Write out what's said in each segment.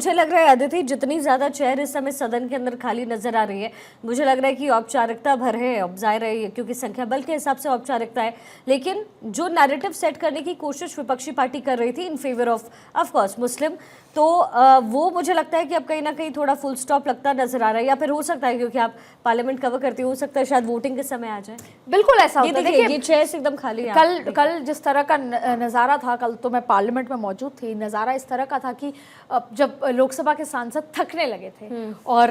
मुझे लग रहा है अदिति, जितनी ज़्यादा चेयर इस समय सदन के अंदर खाली नजर आ रही है, मुझे लग रहा है कि औपचारिकता भर है। अब जाहिर है क्योंकि संख्या बल के हिसाब से औपचारिकता है, लेकिन जो नैरेटिव सेट करने की कोशिश विपक्षी पार्टी कर रही थी इन फेवर ऑफ कोर्स मुस्लिम, तो वो मुझे लगता है कि अब कहीं ना कहीं थोड़ा फुल स्टॉप लगता नजर आ रहा है। या फिर हो सकता है क्योंकि आप पार्लियामेंट कवर करती हो सकता है शायद वोटिंग के समय आ जाए। बिल्कुल ऐसा होता है। देखिए ये चेयर्स एकदम खाली है। कल जिस तरह का नज़ारा था, कल तो मैं पार्लियामेंट में मौजूद थी, नज़ारा इस तरह का था कि जब लोकसभा के सांसद थकने लगे थे और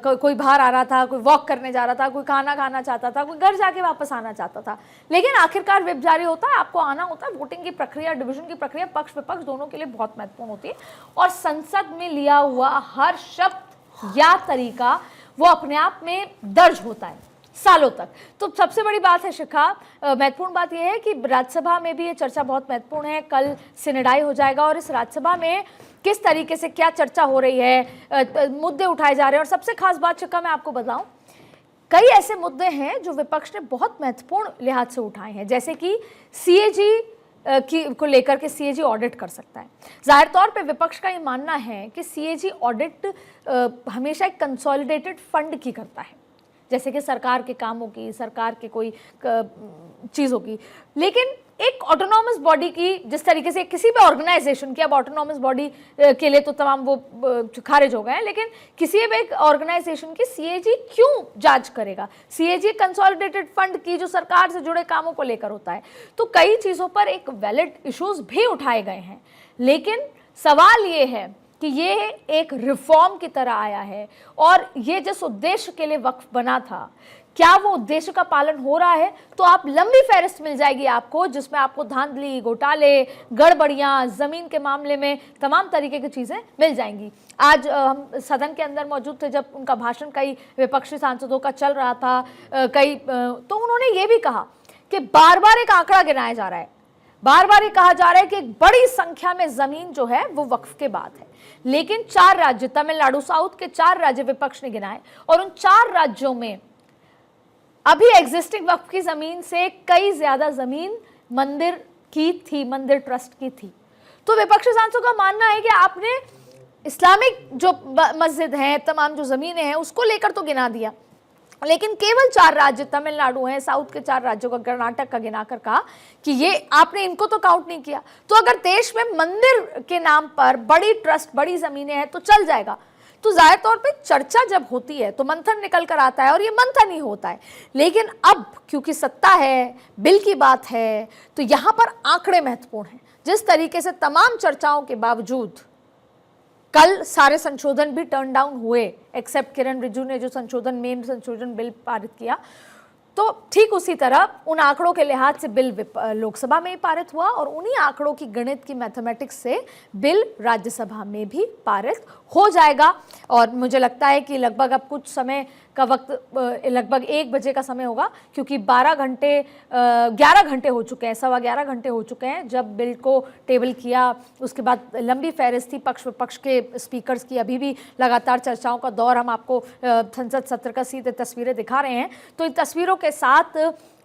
कोई बाहर आ रहा था, कोई वॉक करने जा रहा था, कोई खाना खाना चाहता था, कोई घर जाके वापस आना चाहता था, लेकिन आखिरकार व्हिप जारी होता है, आपको आना होता है। वोटिंग की प्रक्रिया, डिवीजन की प्रक्रिया पक्ष विपक्ष दोनों के लिए बहुत महत्वपूर्ण होती है और संसद में लिया हुआ हर शब्द या तरीका वो अपने आप में दर्ज होता है सालों तक। तो सबसे बड़ी बात है शिखा, महत्वपूर्ण बात यह है कि राज्यसभा में भी ये चर्चा बहुत महत्वपूर्ण है। कल सिनेडाई हो जाएगा और इस राज्यसभा में किस तरीके से क्या चर्चा हो रही है, मुद्दे उठाए जा रहे हैं। और सबसे खास बात शिखा मैं आपको बताऊं, कई ऐसे मुद्दे हैं जो विपक्ष ने बहुत महत्वपूर्ण लिहाज से उठाए हैं, जैसे कि सीएजी को लेकर के सीएजी ऑडिट कर सकता है। जाहिर तौर पे विपक्ष का ये मानना है कि सीएजी ऑडिट हमेशा एक कंसोलिडेटेड फंड की करता है, जैसे कि सरकार के कामों की, सरकार के कोई चीज़ों की, लेकिन एक ऑटोनॉमस बॉडी की, जिस तरीके से किसी भी ऑर्गेनाइजेशन की, अब ऑटोनॉमस बॉडी के लिए तो तमाम वो खारिज हो गए हैं, लेकिन किसी भी एक ऑर्गेनाइजेशन की सीएजी क्यों जांच करेगा? सीएजी कंसोलिडेटेड फंड की जो सरकार से जुड़े कामों को लेकर होता है। तो कई चीज़ों पर एक वैलिड इश्यूज भी उठाए गए हैं, लेकिन सवाल ये है कि ये एक रिफॉर्म की तरह आया है और ये जिस उद्देश्य के लिए वक्फ बना था, क्या वो उद्देश्य का पालन हो रहा है? तो आप लंबी फहरिस्त मिल जाएगी आपको, जिसमें आपको धांधली, घोटाले, गड़बड़ियां, जमीन के मामले में तमाम तरीके की चीजें मिल जाएंगी। आज हम सदन के अंदर मौजूद थे जब उनका भाषण कई विपक्षी सांसदों का चल रहा था, तो उन्होंने ये भी कहा कि बार बार एक आंकड़ा गिनाया जा रहा है, बार बार ये कहा जा रहा है कि एक बड़ी संख्या में जमीन जो है वो वक्फ के बाद है, लेकिन 4 राज्य, तमिलनाडु साउथ के 4 राज्य विपक्ष ने गिनाए और उन 4 राज्यों में अभी एग्जिस्टिंग वक्फ की जमीन से कई ज्यादा जमीन मंदिर की थी, मंदिर ट्रस्ट की थी। तो विपक्षी सांसदों का मानना है कि आपने इस्लामिक जो मस्जिद हैं, तमाम जो जमीनें हैं, उसको लेकर तो गिना दिया, लेकिन केवल 4 राज्य, तमिलनाडु हैं, साउथ के 4 राज्यों का, कर्नाटक का गिनाकर कहा कि ये आपने इनको तो काउंट नहीं किया। तो अगर देश में मंदिर के नाम पर बड़ी ट्रस्ट, बड़ी जमीनें हैं तो चल जाएगा। तो जाहिर तौर पे चर्चा जब होती है तो मंथन निकल कर आता है और ये मंथन ही होता है, लेकिन अब क्योंकि सत्ता है, बिल की बात है, तो यहाँ पर आंकड़े महत्वपूर्ण हैं। जिस तरीके से तमाम चर्चाओं के बावजूद कल सारे संशोधन भी टर्न डाउन हुए, एक्सेप्ट किरण रिजिजू ने जो संशोधन, मेन संशोधन बिल पारित किया, तो ठीक उसी तरह उन आंकड़ों के लिहाज से बिल लोकसभा में ही पारित हुआ और उन्हीं आंकड़ों की गणित की मैथमेटिक्स से बिल राज्यसभा में भी पारित हो जाएगा। और मुझे लगता है कि लगभग अब कुछ समय का वक्त, लगभग 1 बजे का समय होगा, क्योंकि 11 घंटे हो चुके हैं, 11.25 घंटे हो चुके हैं जब बिल को टेबल किया। उसके बाद लंबी फहरिस्त थी पक्ष विपक्ष के स्पीकर्स की, अभी भी लगातार चर्चाओं का दौर, हम आपको संसद सत्र का सीधे तस्वीरें दिखा रहे हैं। तो इन तस्वीरों के साथ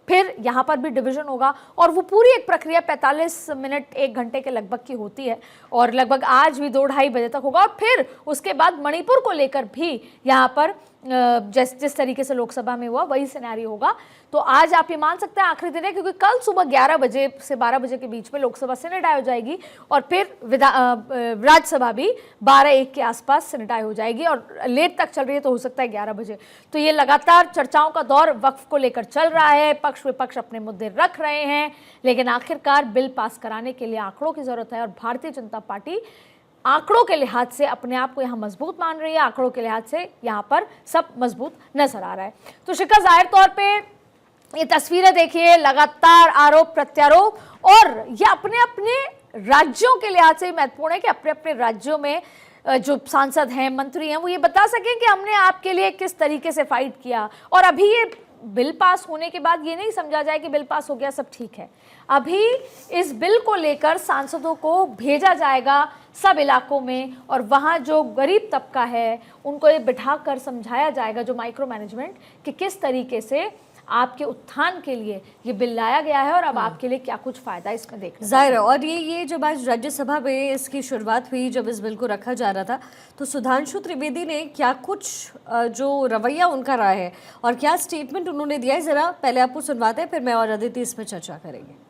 फिर यहाँ पर भी डिवीजन होगा और वो पूरी एक प्रक्रिया 45 मिनट 1 घंटे के लगभग की होती है और लगभग आज भी 2-2:30 बजे तक होगा। और फिर उसके बाद मणिपुर को लेकर भी यहाँ पर जिस तरीके से लोकसभा में हुआ वही सिनेरियो होगा। तो आज आप ये मान सकते हैं आखिरी दिन है, क्योंकि कल सुबह 11 बजे से 12 बजे के बीच में लोकसभा सिनेटाई हो जाएगी और फिर राज्यसभा भी 12-1 के आसपास सिनेटाई हो जाएगी और लेट तक चल रही है, तो हो सकता है 11 बजे। तो ये लगातार चर्चाओं का दौर वक्फ को लेकर चल रहा है, पक्ष विपक्ष अपने मुद्दे रख रहे हैं, लेकिन आखिरकार बिल पास कराने के लिए आंकड़ों की जरूरत है और भारतीय जनता पार्टी आंकड़ों के लिहाज से अपने आप को यहाँ मजबूत मान रही है, आंकड़ों के लिहाज से यहाँ पर सब मजबूत नजर आ रहा है। तो शिखा, जाहिर तौर पे ये तस्वीरें देखिए, लगातार आरोप प्रत्यारोप, और ये अपने अपने राज्यों के लिहाज से महत्वपूर्ण है कि अपने अपने राज्यों में जो सांसद हैं, मंत्री हैं, वो ये बता सकें कि हमने आपके लिए किस तरीके से फाइट किया। और अभी ये बिल पास होने के बाद ये नहीं समझा जाए कि बिल पास हो गया, सब ठीक है। अभी इस बिल को लेकर सांसदों को भेजा जाएगा सब इलाकों में और वहाँ जो गरीब तबका है उनको ये बिठा कर समझाया जाएगा, जो माइक्रो मैनेजमेंट, कि किस तरीके से आपके उत्थान के लिए ये बिल लाया गया है और अब आपके लिए क्या कुछ फायदा इसमें देखने जाहिर है। और ये जब आज राज्यसभा में इसकी शुरुआत हुई, जब इस बिल को रखा जा रहा था, तो सुधांशु त्रिवेदी ने क्या कुछ जो रवैया उनका रहा है और क्या स्टेटमेंट उन्होंने दिया है, ज़रा पहले आपको सुनवाते हैं, फिर मैं और अदिति इस पर चर्चा करेंगे।